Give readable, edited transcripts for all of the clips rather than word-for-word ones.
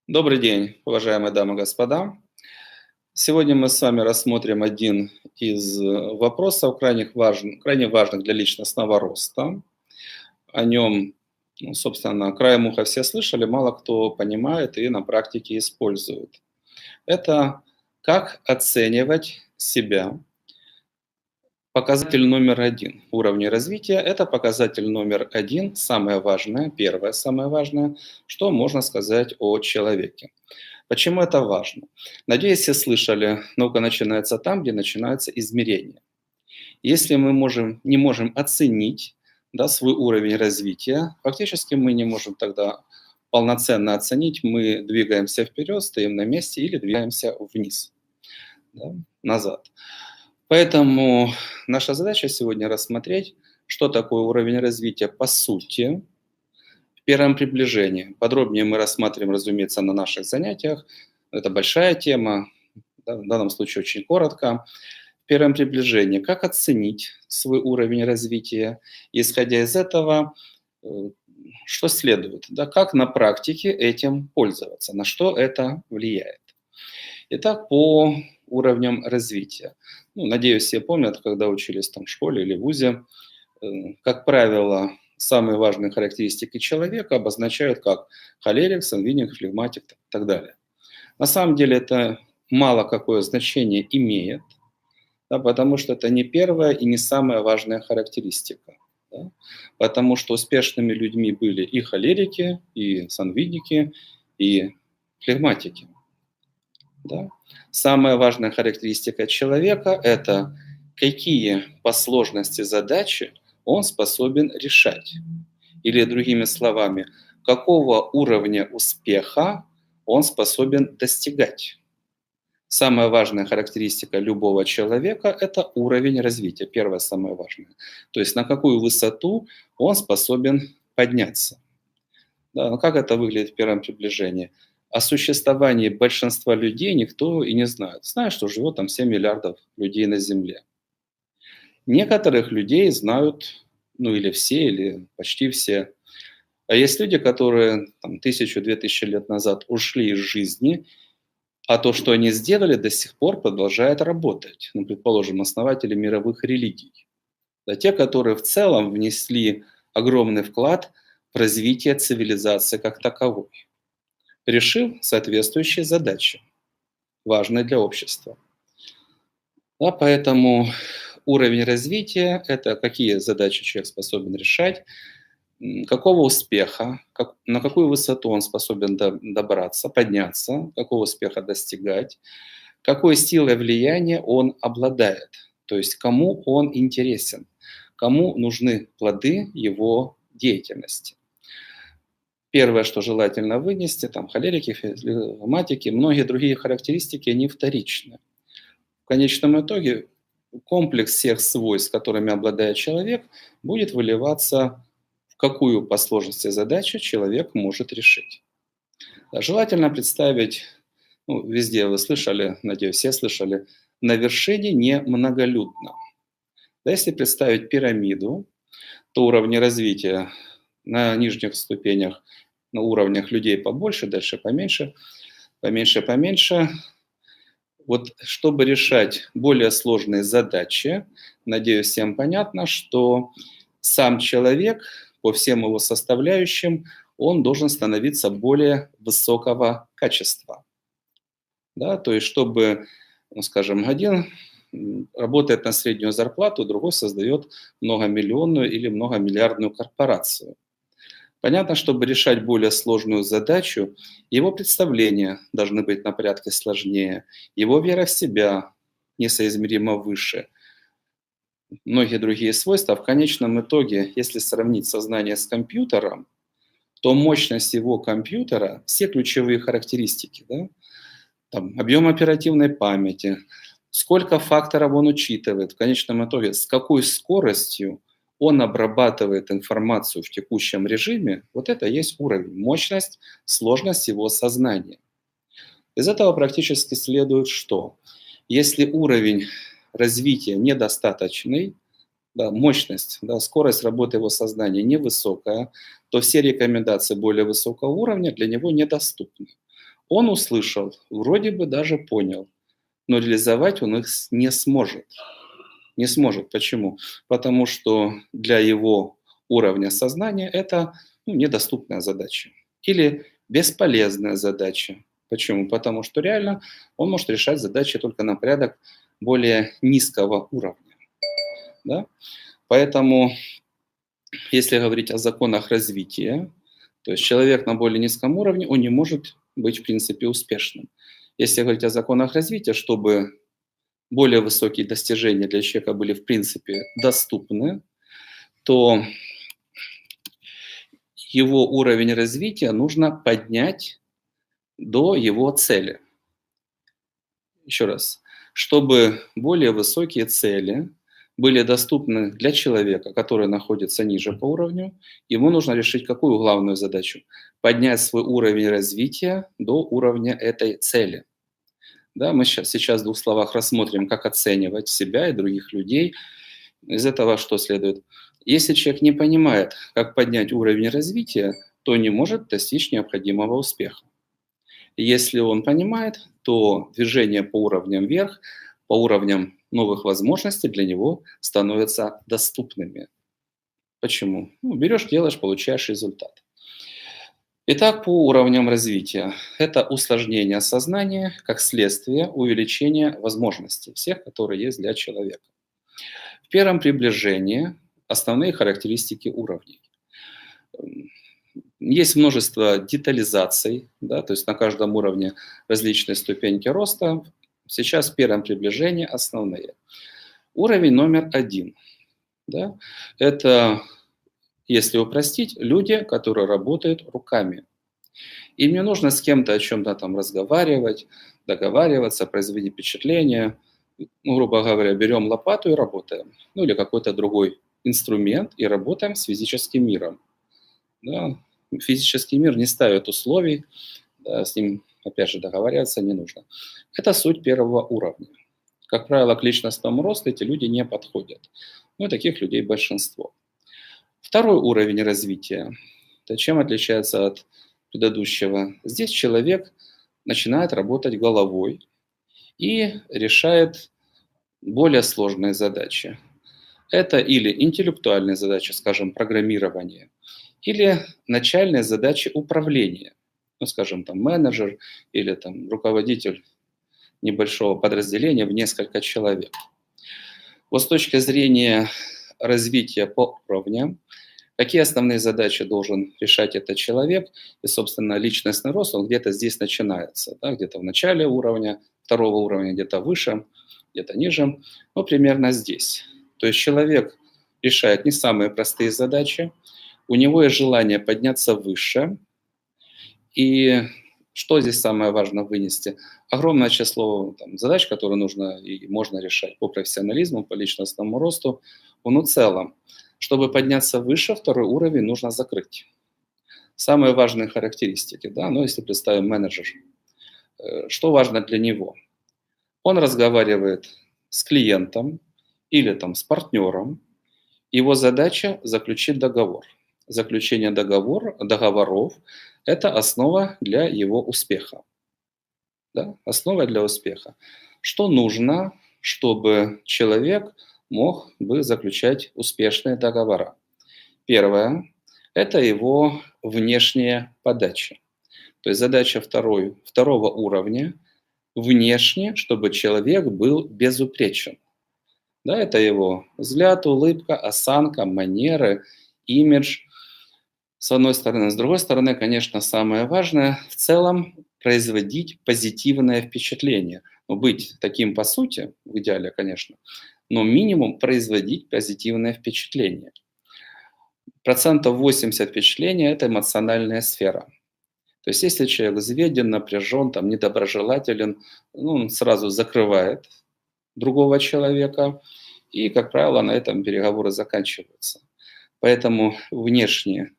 Добрый день, уважаемые дамы и господа. Сегодня мы с вами рассмотрим один из вопросов крайне важных для личностного роста. О нем, собственно, краем уха все слышали, мало кто понимает и на практике использует. Это как оценивать себя. Показатель номер один уровня развития– это показатель номер один, самое важное, первое самое важное, что можно сказать о человеке. Почему это важно? Надеюсь, все слышали, наука начинается там, где начинается измерение. Если мы не можем оценить, да, свой уровень развития, фактически мы не можем тогда полноценно оценить, мы двигаемся вперед, стоим на месте или двигаемся вниз, да, назад. Поэтому наша задача сегодня рассмотреть, что такое уровень развития по сути, в первом приближении. Подробнее мы рассматриваем, разумеется, на наших занятиях. Это большая тема, да, в данном случае очень коротко. В первом приближении, как оценить свой уровень развития, исходя из этого, э, что следует, да, как на практике этим пользоваться, на что это влияет. Итак, по уровням развития. Надеюсь, все помнят, когда учились там в школе или в вузе, как правило, самые важные характеристики человека обозначают как холерик, сангвиник, флегматик и так далее. На самом деле это мало какое значение имеет, да, потому что это не первая и не самая важная характеристика. Да, потому что успешными людьми были и холерики, и сангвиники, и флегматики. Да. Самая важная характеристика человека– это какие по сложности задачи он способен решать. Или другими словами, какого уровня успеха он способен достигать. Самая важная характеристика любого человека– это уровень развития, первое самое важное. То есть на какую высоту он способен подняться. Да, но как это выглядит в первом приближении? О существовании большинства людей никто и не знает. Знает, что живет там 7 миллиардов людей на Земле. Некоторых людей знают, или все, или почти все. А есть люди, которые там, 1000-2000 лет назад ушли из жизни, а то, что они сделали, до сих пор продолжает работать. Предположим, основатели мировых религий. Да, те, которые в целом внесли огромный вклад в развитие цивилизации как таковой, решив соответствующие задачи, важные для общества. Да, поэтому уровень развития– это какие задачи человек способен решать, какого успеха, на какую высоту он способен добраться, подняться, какого успеха достигать, какой силой влияния он обладает, то есть кому он интересен, кому нужны плоды его деятельности. Первое, что желательно вынести, там холерики, флегматики, многие другие характеристики, они вторичны. В конечном итоге комплекс всех свойств, которыми обладает человек, будет выливаться в какую по сложности задачу человек может решить. Желательно представить, везде вы слышали, надеюсь, все слышали, на вершине не многолюдно. Да, если представить пирамиду, то уровни развития на нижних ступенях, на уровнях людей побольше, дальше поменьше, поменьше. Вот чтобы решать более сложные задачи, надеюсь, всем понятно, что сам человек по всем его составляющим, он должен становиться более высокого качества. Да, то есть чтобы, скажем, один работает на среднюю зарплату, другой создает многомиллионную или многомиллиардную корпорацию. Понятно, чтобы решать более сложную задачу, его представления должны быть на порядке сложнее, его вера в себя несоизмеримо выше, многие другие свойства. В конечном итоге, если сравнить сознание с компьютером, то мощность его компьютера, все ключевые характеристики, да, там, объем оперативной памяти, сколько факторов он учитывает, в конечном итоге, с какой скоростью он обрабатывает информацию в текущем режиме, вот это и есть уровень, мощность, сложность его сознания. Из этого практически следует, что если уровень развития недостаточный, да, мощность, да, скорость работы его сознания невысокая, то все рекомендации более высокого уровня для него недоступны. Он услышал, вроде бы даже понял, но реализовать он их не сможет. Не сможет. Почему? Потому что для его уровня сознания это недоступная задача или бесполезная задача. Почему? Потому что реально он может решать задачи только на порядок более низкого уровня. Да? Поэтому, если говорить о законах развития, то есть человек на более низком уровне, он не может быть в принципе успешным. Если говорить о законах развития, чтобы более высокие достижения для человека были в принципе доступны, то его уровень развития нужно поднять до его цели. Еще раз, чтобы более высокие цели были доступны для человека, который находится ниже по уровню, ему нужно решить какую главную задачу? Поднять свой уровень развития до уровня этой цели. Да, мы сейчас в двух словах рассмотрим, как оценивать себя и других людей. Из этого что следует? Если человек не понимает, как поднять уровень развития, то не может достичь необходимого успеха. Если он понимает, то движение по уровням вверх, по уровням новых возможностей для него становятся доступными. Почему? Берешь, делаешь, получаешь результат. Итак, по уровням развития. Это усложнение сознания как следствие увеличения возможностей всех, которые есть для человека. В первом приближении основные характеристики уровней. Есть множество детализаций, да, то есть на каждом уровне различные ступеньки роста. Сейчас в первом приближении основные. Уровень номер 1. Да, это, если упростить, люди, которые работают руками. Им не нужно с кем-то о чем-то там разговаривать, договариваться, производить впечатление. Грубо говоря, берем лопату и работаем. Или какой-то другой инструмент и работаем с физическим миром. Да. Физический мир не ставит условий, да, с ним, опять же, договариваться не нужно. Это суть первого уровня. Как правило, к личностному росту эти люди не подходят. Но таких людей большинство. Второй уровень развития. Это чем отличается от предыдущего? Здесь человек начинает работать головой и решает более сложные задачи. Это или интеллектуальные задачи, скажем, программирование, или начальные задачи управления. Скажем, там менеджер или там руководитель небольшого подразделения в несколько человек. Вот с точки зрения развития по уровням, какие основные задачи должен решать этот человек, и, собственно, личностный рост, он где-то здесь начинается, да, где-то в начале уровня, второго уровня, где-то выше, где-то ниже, примерно здесь. То есть человек решает не самые простые задачи, у него есть желание подняться выше. И что здесь самое важное вынести? Огромное число задач, которые нужно и можно решать по профессионализму, по личностному росту. Но в целом, чтобы подняться выше, второй уровень нужно закрыть. Самые важные характеристики, да, если представим менеджер, что важно для него? Он разговаривает с клиентом или с партнером. Его задача заключить договор. Заключение договоров – это основа для его успеха. Да? Основа для успеха. Что нужно, чтобы человек мог бы заключать успешные договора? Первое – это его внешняя подача. То есть задача второго уровня – внешне, чтобы человек был безупречен. Да, это его взгляд, улыбка, осанка, манеры, имидж. С одной стороны. С другой стороны, конечно, самое важное – в целом производить позитивное впечатление. Быть таким по сути, в идеале, конечно, но минимум производить позитивное впечатление. 80% впечатления – это эмоциональная сфера. То есть если человек взведен, напряжен, недоброжелателен, он сразу закрывает другого человека, и, как правило, на этом переговоры заканчиваются. Поэтому внешне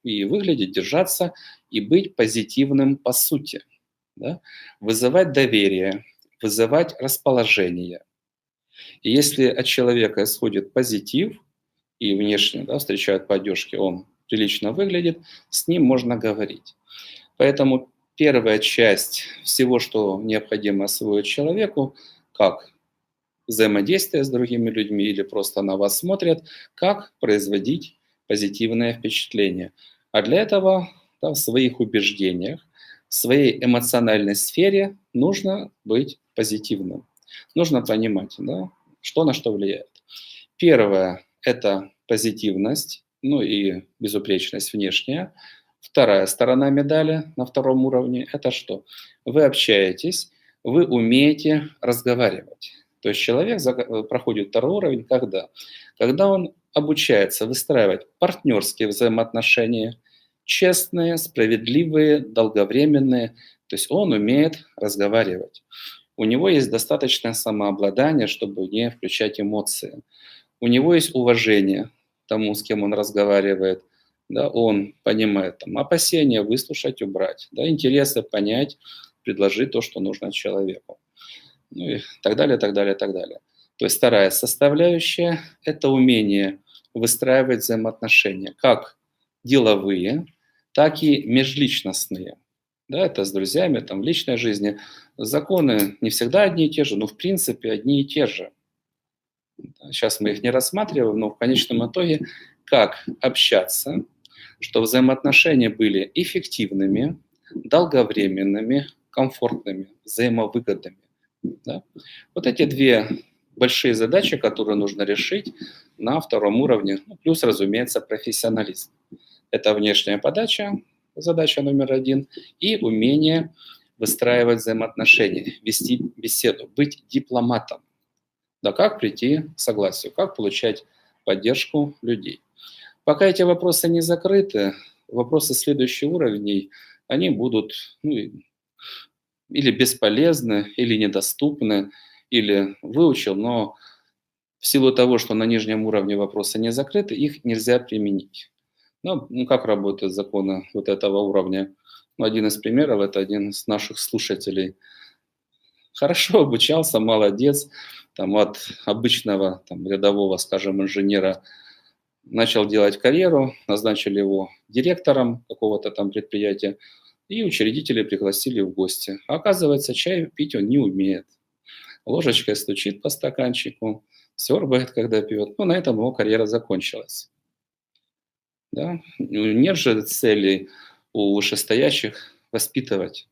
и выглядеть, держаться, и быть позитивным по сути. Да? Вызывать доверие, вызывать расположение. И если от человека исходит позитив, и внешне встречают поддержки, он прилично выглядит, с ним можно говорить. Поэтому первая часть всего, что необходимо освоить человеку, как взаимодействие с другими людьми или просто на вас смотрят, как производить позитивное впечатление. А для этого в своих убеждениях, в своей эмоциональной сфере нужно быть позитивным. Нужно понимать, да, что на что влияет. Первое – это позитивность, ну и безупречность внешняя. Вторая сторона медали на втором уровне – это что? Вы общаетесь, вы умеете разговаривать. То есть человек проходит второй уровень когда? Когда он обучается выстраивать партнерские взаимоотношения, честные, справедливые, долговременные. То есть он умеет разговаривать. У него есть достаточное самообладание, чтобы не включать эмоции. У него есть уважение к тому, с кем он разговаривает. Да, он понимает там, опасения выслушать, убрать, да, интересы понять, предложить то, что нужно человеку. Ну и так далее, так далее, так далее. То есть вторая составляющая – это умение выстраивать взаимоотношения, как деловые, так и межличностные. Да, это с друзьями, там, в личной жизни. Законы не всегда одни и те же, но в принципе одни и те же. Сейчас мы их не рассматриваем, но в конечном итоге как общаться, что взаимоотношения были эффективными, долговременными, комфортными, взаимовыгодными. Да? Вот эти две большие задачи, которые нужно решить на втором уровне, ну, плюс, разумеется, профессионализм. Это внешняя подача, задача номер один, и умение выстраивать взаимоотношения, вести беседу, быть дипломатом. Да, как прийти к согласию, как получать поддержку людей. Пока эти вопросы не закрыты, вопросы следующих уровней, они будут или бесполезны, или недоступны, или выучил, но в силу того, что на нижнем уровне вопросы не закрыты, их нельзя применить. Ну, как работают законы вот этого уровня? Ну, один из примеров – это один из наших слушателей. Хорошо обучался, молодец, там, от обычного там, рядового, скажем, инженера начал делать карьеру, назначили его директором какого-то там предприятия, и учредители пригласили в гости. А оказывается, чай пить он не умеет. Ложечкой стучит по стаканчику, сёрбает, когда пьет. Ну, на этом его карьера закончилась. Да? Нет же цели у вышестоящих воспитывать,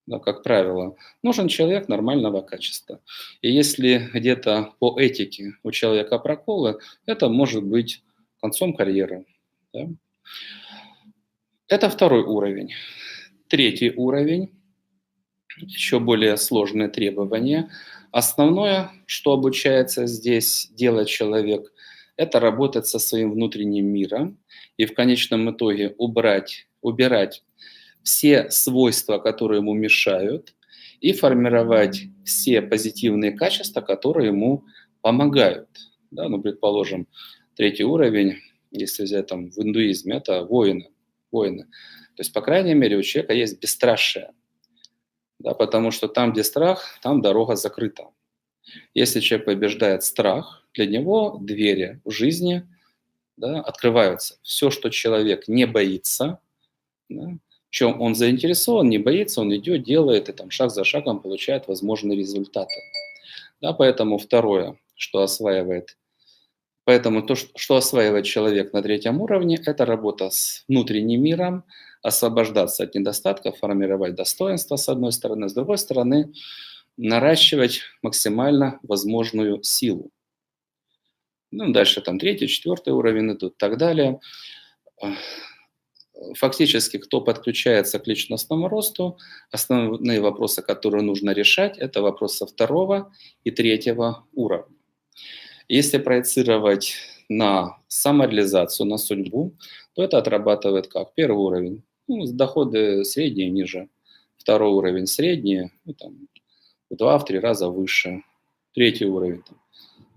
да, как правило. Нужен человек нормального качества. И если где-то по этике у человека проколы, это может быть концом карьеры. Да? Это второй уровень. Третий уровень, еще более сложные требования. Основное, что обучается здесь делать человек, это работать со своим внутренним миром и в конечном итоге убирать все свойства, которые ему мешают, и формировать все позитивные качества, которые ему помогают. Да, ну, предположим, третий уровень, если взять там в индуизме, это воины. То есть, по крайней мере, у человека есть бесстрашие. Да, потому что там, где страх, там дорога закрыта. Если человек побеждает страх, для него двери в жизни, да, открываются. Все, что человек не боится, да, в чем он заинтересован, не боится, он идет, делает, и там шаг за шагом получает возможные результаты. Да, поэтому второе, что осваивает. Поэтому то, что осваивает человек на третьем уровне, это работа с внутренним миром, освобождаться от недостатков, формировать достоинство с одной стороны, с другой стороны наращивать максимально возможную силу. Ну, дальше там третий, четвертый уровень идут и так далее. Фактически, кто подключается к личностному росту, основные вопросы, которые нужно решать, это вопросы второго и третьего уровня. Если проецировать на самореализацию, на судьбу, то это отрабатывает как? Первый уровень, доходы средние, ниже. Второй уровень средние, там, в 2-3 раза выше. Третий уровень там,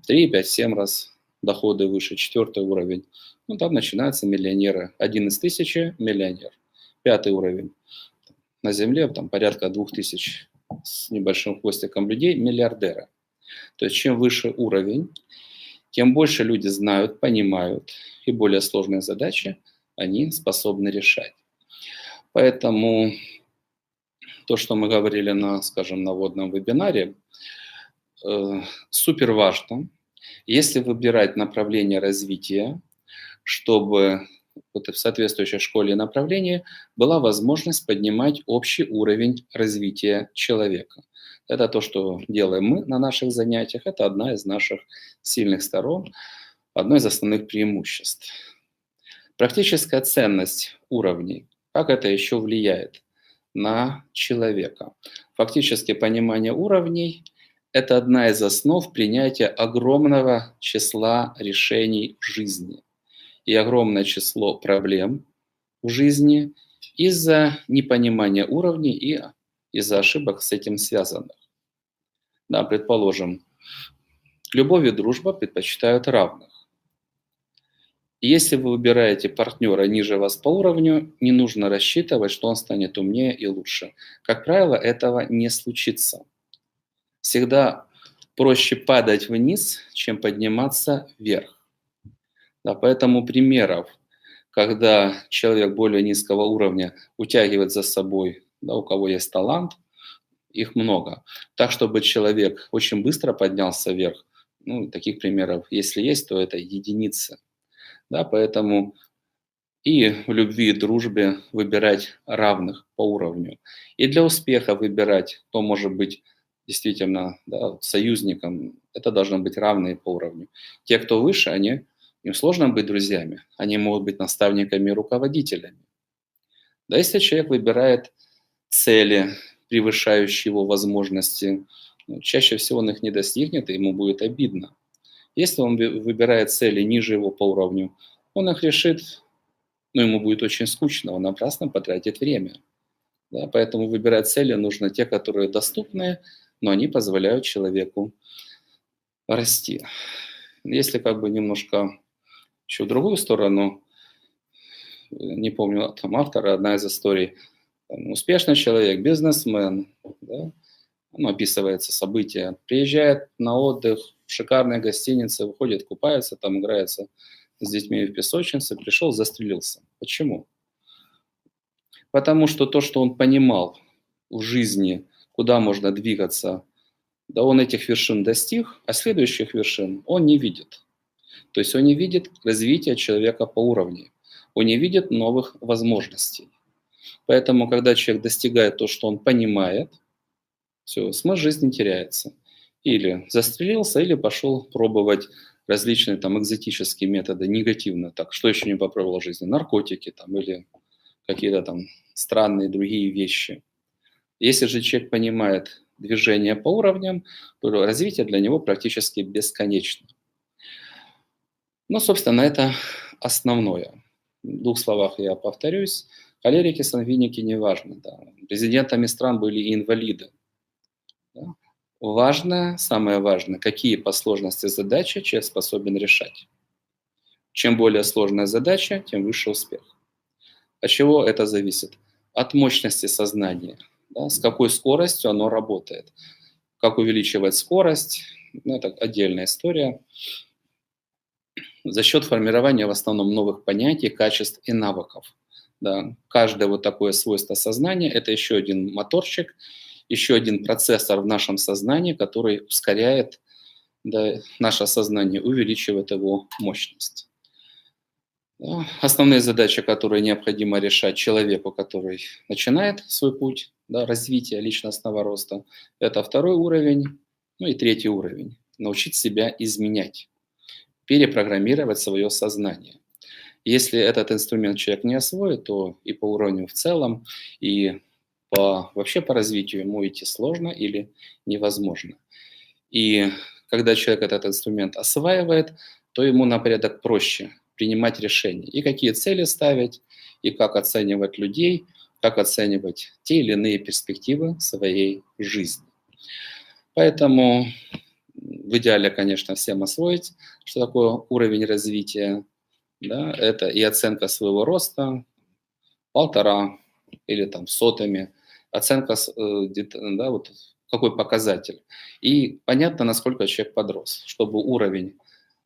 в 3, 5, 7 раз доходы выше. Четвертый уровень. Там начинаются миллионеры. 1 из 1000 – миллионер. Пятый уровень. На Земле там порядка 2000 с небольшим хвостиком людей – миллиардеры. То есть чем выше уровень, тем больше люди знают, понимают, и более сложные задачи они способны решать. Поэтому то, что мы говорили на, скажем, на вводном вебинаре, супер важно. Если выбирать направление развития, чтобы вот в соответствующей школе и направлении была возможность поднимать общий уровень развития человека. Это то, что делаем мы на наших занятиях. Это одна из наших сильных сторон, одно из основных преимуществ. Практическая ценность уровней. Как это еще влияет на человека? Фактически понимание уровней – это одна из основ принятия огромного числа решений в жизни и огромное число проблем в жизни из-за непонимания уровней и из-за ошибок с этим связанных. Да, предположим, любовь и дружба предпочитают равных. И если вы выбираете партнера ниже вас по уровню, не нужно рассчитывать, что он станет умнее и лучше. Как правило, этого не случится. Всегда проще падать вниз, чем подниматься вверх. Да, поэтому примеров, когда человек более низкого уровня утягивает за собой, да, у кого есть талант, их много. Так, чтобы человек очень быстро поднялся вверх, ну, таких примеров, если есть, то это единицы. Да, поэтому и в любви, и дружбе выбирать равных по уровню. И для успеха выбирать, кто может быть действительно, да, союзником, это должны быть равные по уровню. Те, кто выше, им сложно быть друзьями, они могут быть наставниками и руководителями. Да, если человек выбирает цели, превышающие его возможности, ну, чаще всего он их не достигнет, и ему будет обидно. Если он выбирает цели ниже его по уровню, он их решит, но ему будет очень скучно, он напрасно потратит время. Да, поэтому выбирать цели нужно те, которые доступны, но они позволяют человеку расти. Если как бы немножко еще в другую сторону, не помню там автора, одна из историй, там, успешный человек, бизнесмен, да, ну, описывается событие, приезжает на отдых в шикарной гостинице, выходит, купается, там играется с детьми в песочнице, пришел, застрелился. Почему? Потому что то, что он понимал в жизни, куда можно двигаться, да, он этих вершин достиг, а следующих вершин он не видит. То есть он не видит развития человека по уровню, он не видит новых возможностей. Поэтому, когда человек достигает то, что он понимает, все, смысл жизни теряется. Или застрелился, или пошел пробовать различные там экзотические методы негативно. Так, что еще не попробовал в жизни? Наркотики там, или какие-то там странные другие вещи. Если же человек понимает движение по уровням, то развитие для него практически бесконечно. Ну, собственно, это основное. В двух словах я повторюсь. Холерики, сангвиники, неважно. Да. Президентами стран были и инвалиды. Да. Важно, самое важное, какие по сложности задачи человек способен решать. Чем более сложная задача, тем выше успех. От чего это зависит? От мощности сознания. Да, с какой скоростью оно работает. Как увеличивать скорость, ну, это отдельная история. За счет формирования в основном новых понятий, качеств и навыков. Да. Каждое вот такое свойство сознания – это еще один моторчик, еще один процессор в нашем сознании, который ускоряет, да, наше сознание, увеличивает его мощность. Да. Основные задачи, которые необходимо решать человеку, который начинает свой путь, да, развития личностного роста, это второй уровень, ну и третий уровень. Научить себя изменять, перепрограммировать свое сознание. Если этот инструмент человек не освоит, то и по уровню в целом, и вообще по развитию ему идти сложно или невозможно. И когда человек этот инструмент осваивает, то ему на порядок проще принимать решения. И какие цели ставить, и как оценивать людей, как оценивать те или иные перспективы своей жизни. Поэтому в идеале, конечно, всем освоить, что такое уровень развития. Да, это и оценка своего роста, 1,5 или там сотыми, оценка, да, вот какой показатель. И понятно, насколько человек подрос. Чтобы уровень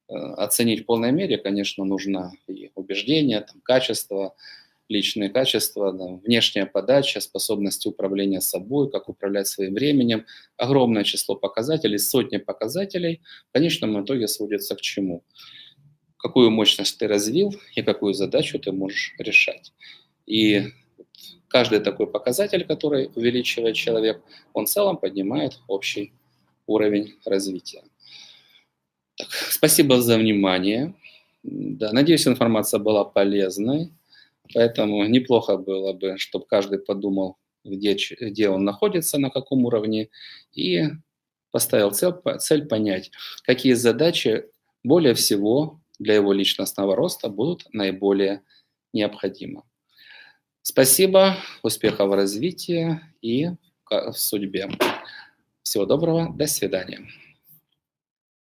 оценить в полной мере, конечно, нужно и убеждение, там, качество, личные качества, да, внешняя подача, способность управления собой, как управлять своим временем, огромное число показателей, сотни показателей, в конечном итоге сводится к чему? Какую мощность ты развил и какую задачу ты можешь решать. И каждый такой показатель, который увеличивает человек, он в целом поднимает общий уровень развития. Так, спасибо за внимание. Да, надеюсь, информация была полезной, поэтому неплохо было бы, чтобы каждый подумал, где он находится, на каком уровне, и поставил цель понять, какие задачи более всего для его личностного роста будут наиболее необходимы. Спасибо, успехов в развитии и в судьбе. Всего доброго, до свидания.